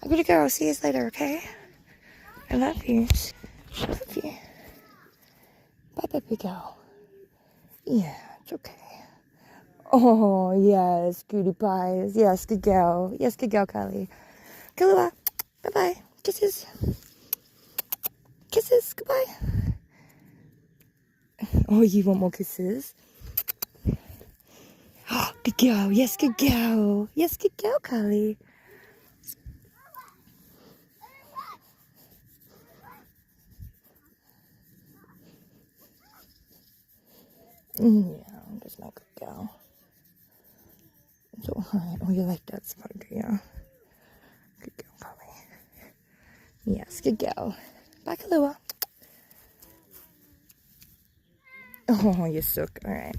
Good girl. See you later, okay? I love you. I love you. Bye, baby girl. Yeah, it's okay. Oh, yes, cutie pies. Yes, good girl. Yes, good girl, Kylie. Kalua. Bye-bye. Kisses. Kisses. Goodbye. Oh, you want more kisses? Oh, good girl. Yes, good girl. Yes, good girl, Kylie. Yeah, that's my good girl. It's alright. Oh, you like that spot, yeah? Good girl, Kylie. Yes, good girl. Bye, Kalua. Oh, you're so good. Alright.